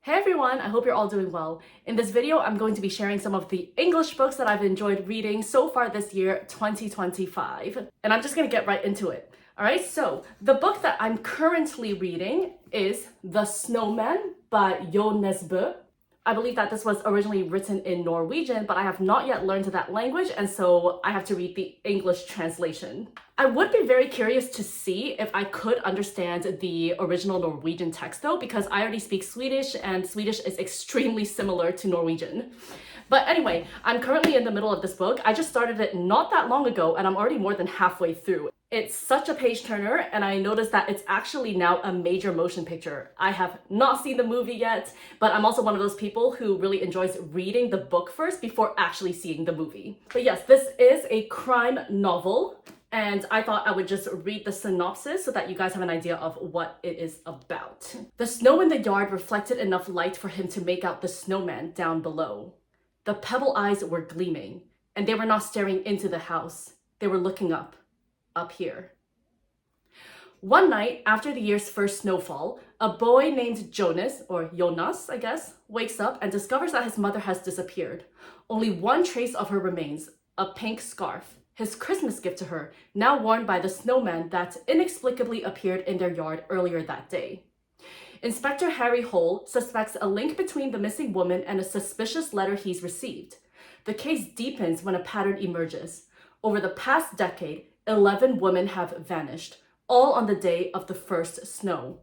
Hey everyone, I hope you're all doing well. In this video, I'm going to be sharing some of the English books that I've enjoyed reading so far this year, 2025. And I'm just gonna get right into it. All right, so the book that I'm currently reading is The Snowman by Jo Nesbø. I believe that this was originally written in Norwegian, but I have not yet learned that language, and so I have to read the English translation. I would be very curious to see if I could understand the original Norwegian text though, because I already speak Swedish, and Swedish is extremely similar to Norwegian. But anyway, I'm currently in the middle of this book. I just started it not that long ago, and I'm already more than halfway through. It's such a page turner, and I noticed that it's actually now a major motion picture. I have not seen the movie yet, but I'm also one of those people who really enjoys reading the book first before actually seeing the movie. But yes, this is a crime novel, and I thought I would just read the synopsis so that you guys have an idea of what it is about. The snow in the yard reflected enough light for him to make out the snowman down below. The pebble eyes were gleaming, and they were not staring into the house. They were looking up here. One night, after the year's first snowfall, a boy named Jonas, or Jonas, I guess, wakes up and discovers that his mother has disappeared. Only one trace of her remains, a pink scarf, his Christmas gift to her, now worn by the snowman that inexplicably appeared in their yard earlier that day. Inspector Harry Hole suspects a link between the missing woman and a suspicious letter he's received. The case deepens when a pattern emerges. Over the past decade, 11 women have vanished, all on the day of the first snow.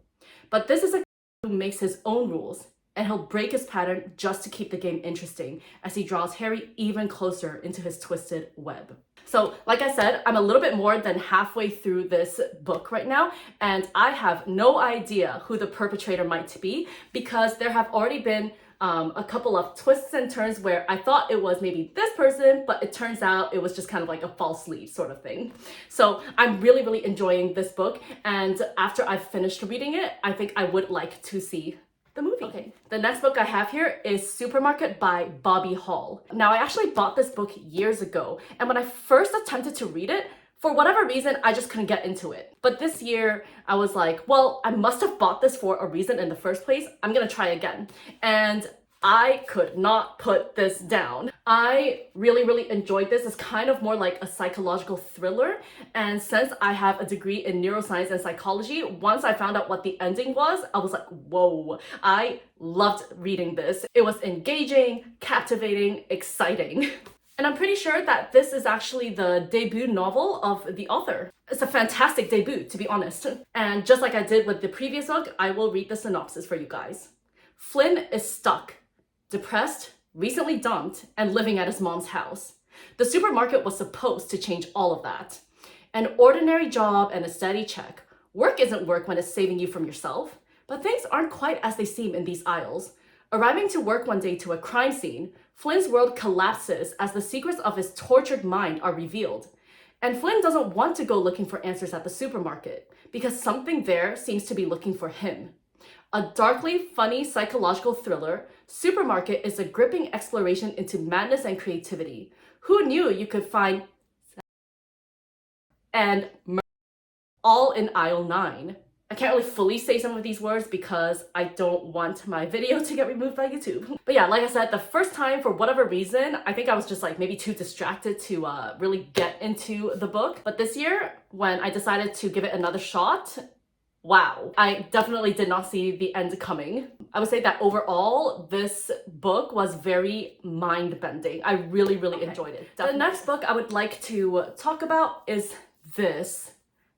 But this is a who makes his own rules, and he'll break his pattern just to keep the game interesting as he draws Harry even closer into his twisted web. So, like I said, I'm a little bit more than halfway through this book right now, and I have no idea who the perpetrator might be because there have already been a couple of twists and turns where I thought it was maybe this person, but it turns out it was just kind of like a false lead sort of thing. So I'm really enjoying this book, and after I've finished reading it, I think I would like to see the movie. Okay, the next book I have here is Supermarket by Bobby Hall. Now, I actually bought this book years ago, and when I first attempted to read it, for whatever reason, I just couldn't get into it. But this year, I was like, well, I must have bought this for a reason in the first place. I'm gonna try again. And I could not put this down. I really enjoyed this. It's kind of more like a psychological thriller. And since I have a degree in neuroscience and psychology, once I found out what the ending was, I was like, whoa, I loved reading this. It was engaging, captivating, exciting. And I'm pretty sure that this is actually the debut novel of the author. It's a fantastic debut, to be honest. And just like I did with the previous book, I will read the synopsis for you guys. Flynn is stuck, depressed, recently dumped, and living at his mom's house. The supermarket was supposed to change all of that. An ordinary job and a steady check. Work isn't work when it's saving you from yourself, but things aren't quite as they seem in these aisles. Arriving to work one day to a crime scene, Flynn's world collapses as the secrets of his tortured mind are revealed. And Flynn doesn't want to go looking for answers at the supermarket, because something there seems to be looking for him. A darkly funny psychological thriller, Supermarket is a gripping exploration into madness and creativity. Who knew you could find and all in aisle 9? I can't really fully say some of these words because I don't want my video to get removed by YouTube. But yeah, like I said, the first time, for whatever reason, I think I was just like maybe too distracted to really get into the book. But this year, when I decided to give it another shot, wow, I definitely did not see the end coming. I would say that overall, this book was very mind-bending. I really enjoyed it. Definitely. The next book I would like to talk about is this.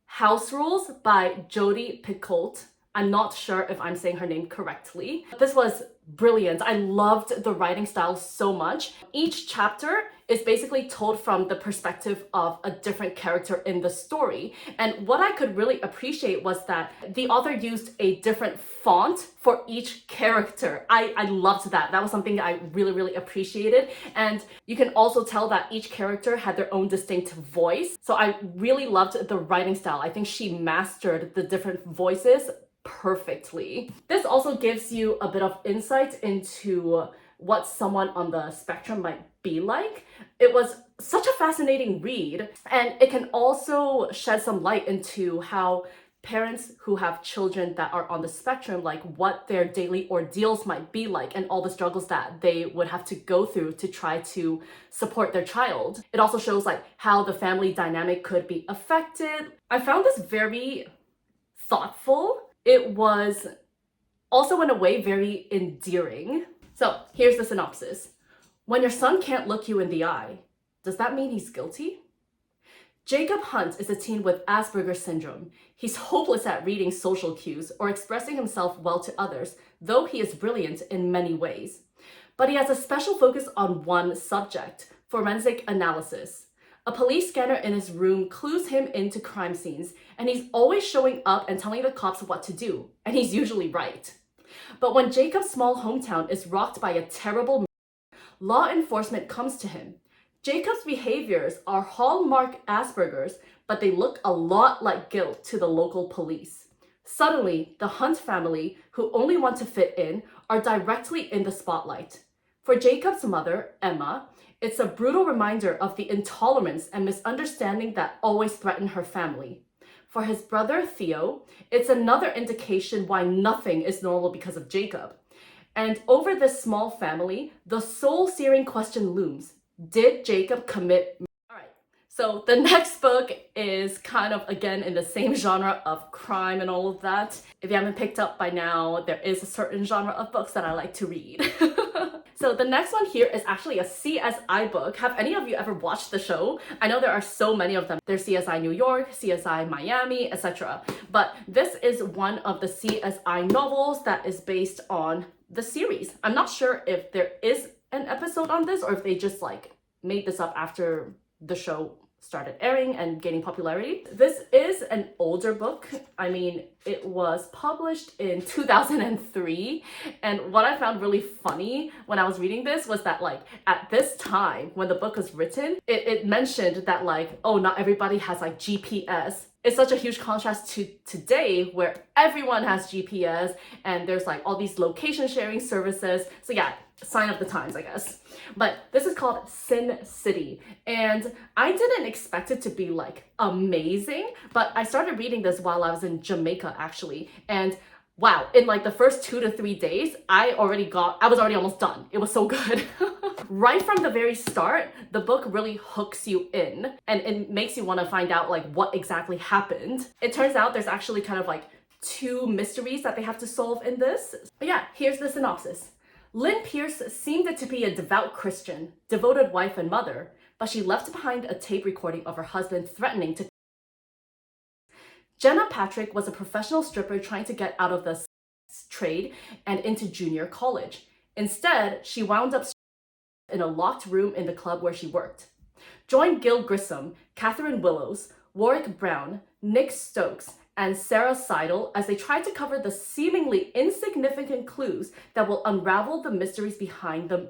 House Rules by Jodi Picoult. I'm not sure if I'm saying her name correctly. This was brilliant. I loved the writing style so much. Each chapter is basically told from the perspective of a different character in the story. And what I could really appreciate was that the author used a different font for each character. I loved that. That was something I really appreciated. And you can also tell that each character had their own distinct voice. So I really loved the writing style. I think she mastered the different voices perfectly. This also gives you a bit of insight into what someone on the spectrum might be like. It was such a fascinating read, and it can also shed some light into how parents who have children that are on the spectrum, like what their daily ordeals might be like and all the struggles that they would have to go through to try to support their child. It also shows like how the family dynamic could be affected. I found this very thoughtful. It was also in a way very endearing. So here's the synopsis. When your son can't look you in the eye, does that mean he's guilty? Jacob Hunt is a teen with Asperger's syndrome. He's hopeless at reading social cues or expressing himself well to others, though he is brilliant in many ways. But he has a special focus on one subject, forensic analysis. A police scanner in his room clues him into crime scenes, and he's always showing up and telling the cops what to do, and he's usually right. But when Jacob's small hometown is rocked by a terrible murder, law enforcement comes to him. Jacob's behaviors are hallmark Asperger's, but they look a lot like guilt to the local police. Suddenly, the Hunt family, who only want to fit in, are directly in the spotlight. For Jacob's mother, Emma, it's a brutal reminder of the intolerance and misunderstanding that always threaten her family. For his brother, Theo, it's another indication why nothing is normal because of Jacob. And over this small family, the soul-searing question looms. Did Jacob commit murder? All right, so the next book is kind of, again, in the same genre of crime and all of that. If you haven't picked up by now, there is a certain genre of books that I like to read. So the next one here is actually a CSI book. Have any of you ever watched the show? I know there are so many of them. There's CSI New York, CSI Miami, etc. But this is one of the CSI novels that is based on the series. I'm not sure if there is an episode on this or if they just like made this up after the show started airing and gaining popularity. This is an older book. I mean, it was published in 2003. And what I found really funny when I was reading this was that like at this time when the book was written, it mentioned that like, oh, not everybody has like GPS. It's such a huge contrast to today where everyone has GPS and there's like all these location sharing services. So yeah, sign of the times, I guess. But this is called Sin City. And I didn't expect it to be like amazing, but I started reading this while I was in Jamaica actually. And wow, in like the first 2 to 3 days, I was already almost done. It was so good. Right from the very start, the book really hooks you in and it makes you want to find out like what exactly happened. It turns out there's actually kind of like 2 mysteries that they have to solve in this. But yeah, here's the synopsis. Lynn Pierce seemed to be a devout Christian, devoted wife and mother, but she left behind a tape recording of her husband threatening to. Jenna Patrick was a professional stripper trying to get out of the trade and into junior college. Instead, she wound up in a locked room in the club where she worked. Join Gil Grissom, Catherine Willows, Warwick Brown, Nick Stokes, and Sarah Seidel as they try to cover the seemingly insignificant clues that will unravel the mysteries behind them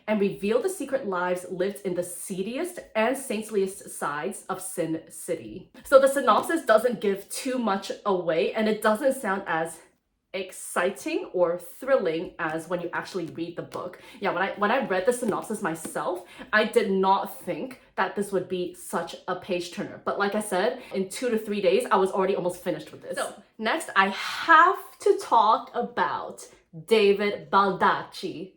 and reveal the secret lives lived in the seediest and saintliest sides of Sin City. So the synopsis doesn't give too much away and it doesn't sound as exciting or thrilling as when you actually read the book. Yeah, when I read the synopsis myself, I did not think that this would be such a page turner. But like I said, in 2 to 3 days, I was already almost finished with this. So next, I have to talk about David Baldacci.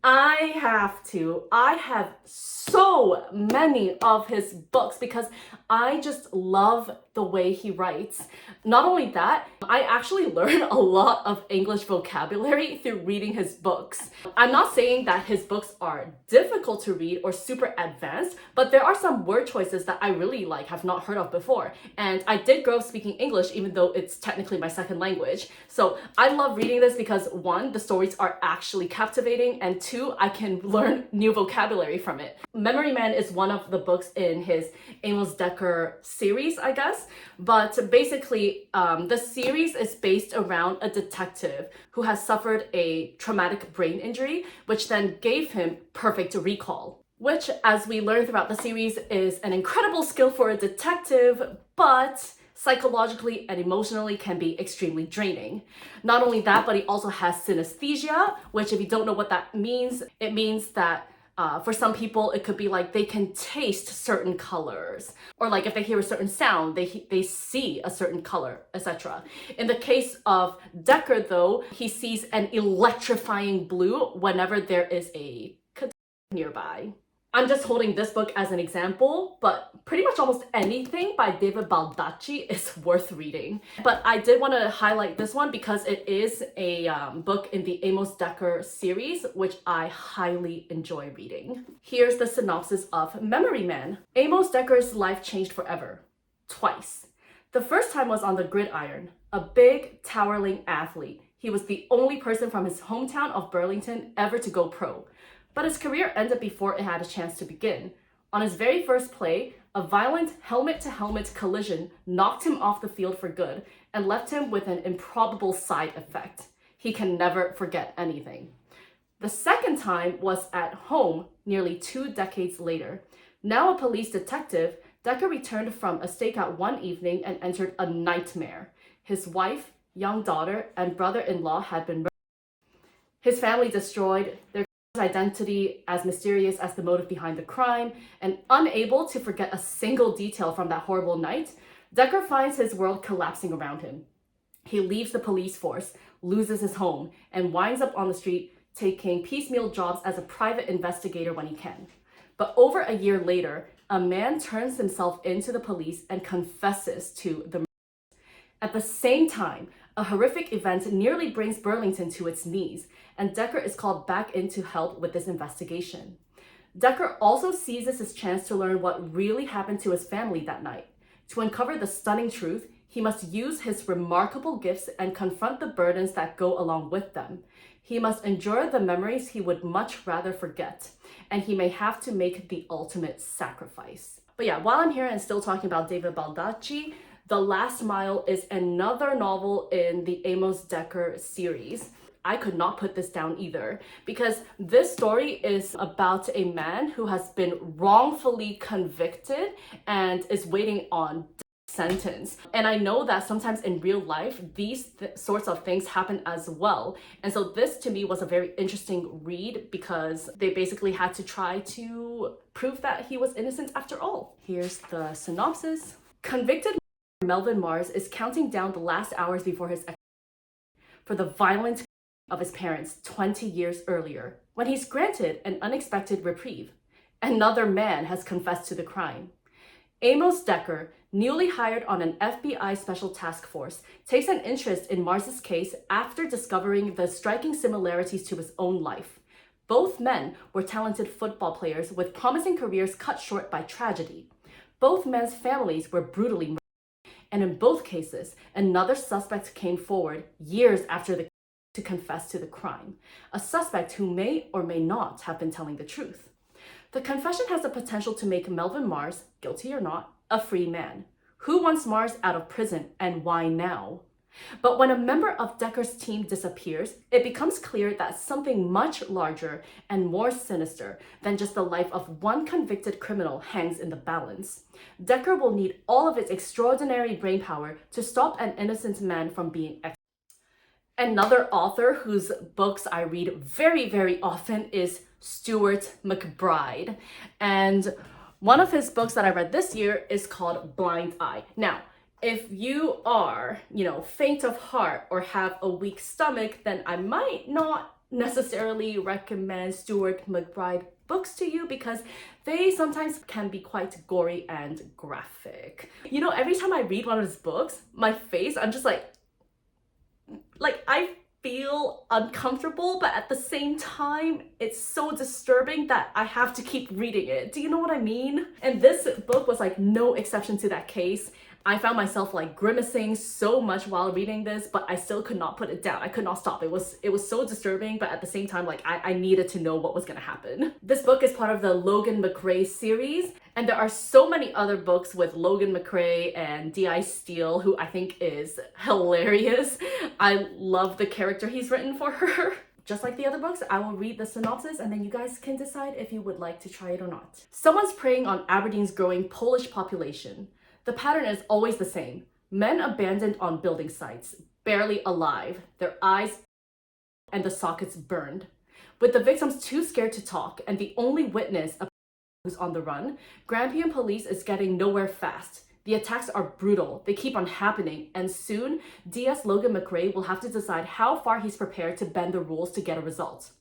I have so many of his books because I just love the way he writes. Not only that, I actually learn a lot of English vocabulary through reading his books. I'm not saying that his books are difficult to read or super advanced, but there are some word choices that I really have not heard of before. And I did grow up speaking English even though it's technically my second language. So I love reading this because 1, the stories are actually captivating, and 2, I can learn new vocabulary from it. Memory Man is one of the books in his Amos Decker series, I guess. But basically, the series is based around a detective who has suffered a traumatic brain injury, which then gave him perfect recall. Which, as we learn throughout the series, is an incredible skill for a detective, but psychologically and emotionally can be extremely draining. Not only that, but he also has synesthesia, which if you don't know what that means, it means that For some people, it could be like they can taste certain colors, or like if they hear a certain sound, they see a certain color, etc. In the case of Decker, though, he sees an electrifying blue whenever there is a nearby. I'm just holding this book as an example, but pretty much almost anything by David Baldacci is worth reading. But I did want to highlight this one because it is a book in the Amos Decker series, which I highly enjoy reading. Here's the synopsis of Memory Man. Amos Decker's life changed forever. Twice. The first time was on the gridiron, a big, towering athlete. He was the only person from his hometown of Burlington ever to go pro. But his career ended before it had a chance to begin. On his very first play, a violent helmet-to-helmet collision knocked him off the field for good and left him with an improbable side effect. He can never forget anything. The second time was at home nearly 2 decades later. Now a police detective, Decker returned from a stakeout one evening and entered a nightmare. His wife, young daughter, and brother-in-law had been murdered. His family destroyed, their identity as mysterious as the motive behind the crime, and unable to forget a single detail from that horrible night, Decker finds his world collapsing around him. He leaves the police force, loses his home, and winds up on the street taking piecemeal jobs as a private investigator when he can. But over a year later, a man turns himself into the police and confesses to the murder. At the same time, a horrific event nearly brings Burlington to its knees, and Decker is called back in to help with this investigation. Decker also seizes his chance to learn what really happened to his family that night. To uncover the stunning truth, he must use his remarkable gifts and confront the burdens that go along with them. He must endure the memories he would much rather forget, and he may have to make the ultimate sacrifice. But yeah, while I'm here and still talking about David Baldacci, The Last Mile is another novel in the Amos Decker series. I could not put this down either, because this story is about a man who has been wrongfully convicted and is waiting on sentence. And I know that sometimes in real life, these sorts of things happen as well. And so this to me was a very interesting read because they basically had to try to prove that he was innocent after all. Here's the synopsis. Convicted Melvin Mars is counting down the last hours before his for the violent of his parents 20 years earlier, when he's granted an unexpected reprieve. Another man has confessed to the crime. Amos Decker, newly hired on an FBI special task force, takes an interest in Mars's case after discovering the striking similarities to his own life. Both men were talented football players with promising careers cut short by tragedy. Both men's families were brutally murdered, and in both cases, another suspect came forward years after the to confess to the crime, a suspect who may or may not have been telling the truth. The confession has the potential to make Melvin Mars, guilty or not, a free man. Who wants Mars out of prison and why now? But when a member of Decker's team disappears, it becomes clear that something much larger and more sinister than just the life of one convicted criminal hangs in the balance. Decker will need all of its extraordinary brainpower to stop an innocent man from being executed. Another author whose books I read very, very often is Stuart McBride. And one of his books that I read this year is called Blind Eye. Now, if you are, faint of heart or have a weak stomach, then I might not necessarily recommend Stuart McBride books to you because they sometimes can be quite gory and graphic. Every time I read one of his books, my face, I'm just like I feel uncomfortable, but at the same time, it's so disturbing that I have to keep reading it. Do you know what I mean? And this book was no exception to that case. I found myself grimacing so much while reading this, but I still could not put it down. I could not stop. It was so disturbing, but at the same time, I needed to know what was gonna happen. This book is part of the Logan McRae series, and there are so many other books with Logan McRae and D.I. Steele, who I think is hilarious. I love the character he's written for her. Just like the other books, I will read the synopsis and then you guys can decide if you would like to try it or not. Someone's preying on Aberdeen's growing Polish population. The pattern is always the same. Men abandoned on building sites, barely alive, their eyes and the sockets burned. With the victims too scared to talk and the only witness who's on the run, Grampian police is getting nowhere fast. The attacks are brutal, they keep on happening, and soon, DS Logan McRae will have to decide how far he's prepared to bend the rules to get a result.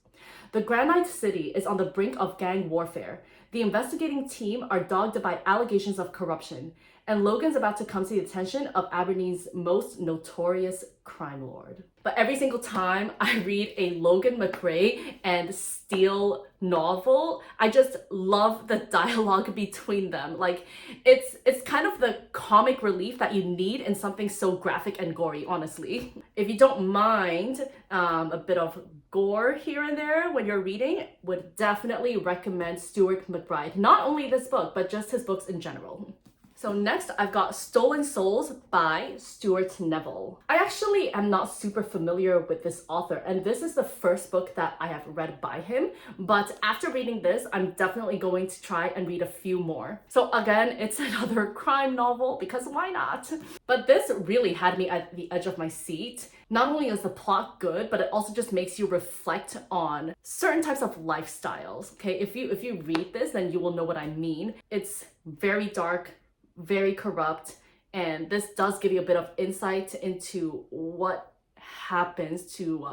The Granite City is on the brink of gang warfare. The investigating team are dogged by allegations of corruption, and Logan's about to come to the attention of Aberdeen's most notorious crime lord. But every single time I read a Logan McRae and Steele novel, I just love the dialogue between them. Like, it's kind of the comic relief that you need in something so graphic and gory, honestly. If you don't mind a bit of gore here and there when you're reading, would definitely recommend Stuart McBride. Not only this book, but just his books in general. So next, I've got Stolen Souls by Stuart Neville. I actually am not super familiar with this author, and this is the first book that I have read by him, but after reading this, I'm definitely going to try and read a few more. So again, it's another crime novel, because why not? But this really had me at the edge of my seat. Not only is the plot good, but it also just makes you reflect on certain types of lifestyles, okay? If you read this, then you will know what I mean. It's very dark, very corrupt, and this does give you a bit of insight into what happens to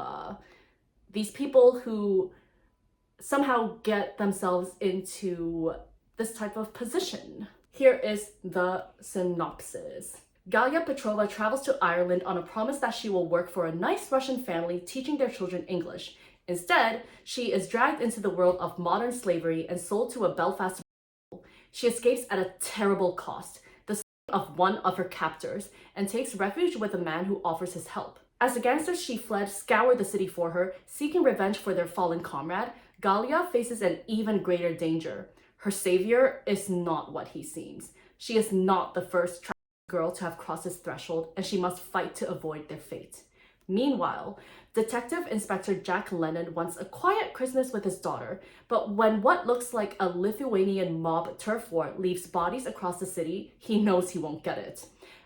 these people who somehow get themselves into this type of position. Here is the synopsis. Galia Petrova travels to Ireland on a promise that she will work for a nice Russian family teaching their children English. Instead, she is dragged into the world of modern slavery and sold to a Belfast. She escapes at a terrible cost, the son of one of her captors, and takes refuge with a man who offers his help. As the gangsters she fled scour the city for her, seeking revenge for their fallen comrade, Galia faces an even greater danger. Her savior is not what he seems. She is not the first girl to have crossed his threshold, and she must fight to avoid their fate. Meanwhile, Detective Inspector Jack Lennon wants a quiet Christmas with his daughter, but when what looks like a Lithuanian mob turf war leaves bodies across the city, he knows he won't get it.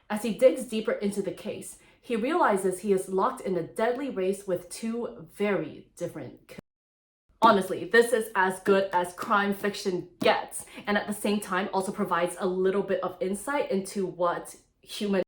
As he digs deeper into the case, he realizes he is locked in a deadly race with two very different killers. Honestly, this is as good as crime fiction gets, and at the same time also provides a little bit of insight into what human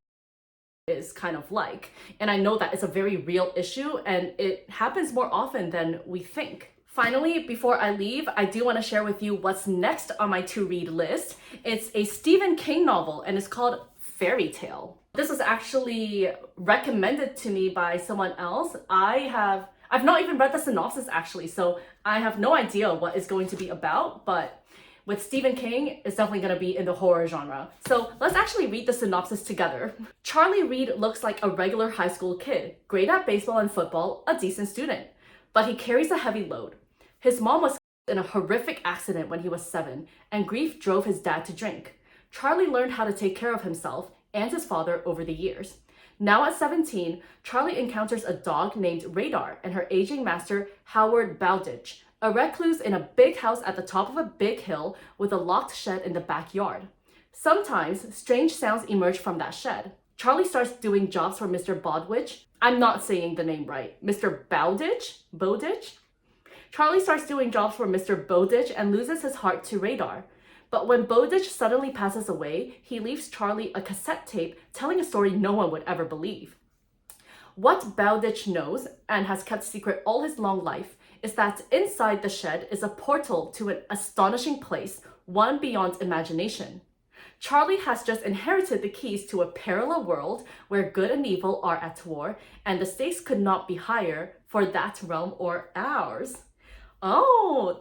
is kind of like. And I know that it's a very real issue, and it happens more often than we think. Finally, before I leave, I do want to share with you what's next on my to-read list. It's a Stephen King novel, and it's called Fairy Tale. This was actually recommended to me by someone else. I've not even read the synopsis actually, so I have no idea what it's going to be about, but with Stephen King, it's definitely going to be in the horror genre. So let's actually read the synopsis together. Charlie Reed looks like a regular high school kid, great at baseball and football, a decent student. But he carries a heavy load. His mom was in a horrific accident when he was 7, and grief drove his dad to drink. Charlie learned how to take care of himself and his father over the years. Now at 17, Charlie encounters a dog named Radar and her aging master, Howard Bowditch, a recluse in a big house at the top of a big hill with a locked shed in the backyard. Sometimes, strange sounds emerge from that shed. Charlie starts doing jobs for Mr. Bowditch. I'm not saying the name right. Mr. Bowditch? Bowditch? Charlie starts doing jobs for Mr. Bowditch and loses his heart to Radar. But when Bowditch suddenly passes away, he leaves Charlie a cassette tape telling a story no one would ever believe. What Bowditch knows, and has kept secret all his long life, is that inside the shed is a portal to an astonishing place, one beyond imagination. Charlie has just inherited the keys to a parallel world where good and evil are at war, and the stakes could not be higher for that realm or ours. Oh,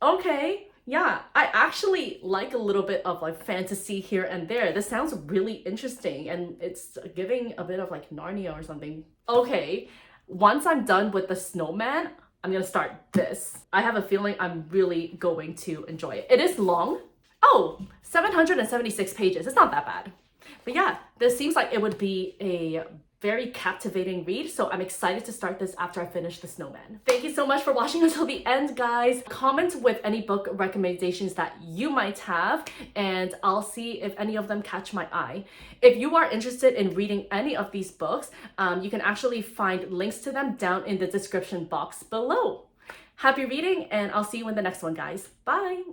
okay. Yeah, I actually like a little bit of like fantasy here and there. This sounds really interesting, and it's giving a bit of like Narnia or something. Okay, once I'm done with the snowman, I'm gonna start this. I have a feeling I'm really going to enjoy it. It is long. Oh, 776 pages. It's not that bad. But yeah, this seems like it would be a very captivating read, so I'm excited to start this after I finish The Snowman. Thank you so much for watching until the end, guys. Comment with any book recommendations that you might have, and I'll see if any of them catch my eye. If you are interested in reading any of these books, you can actually find links to them down in the description box below. Happy reading, and I'll see you in the next one, guys. Bye!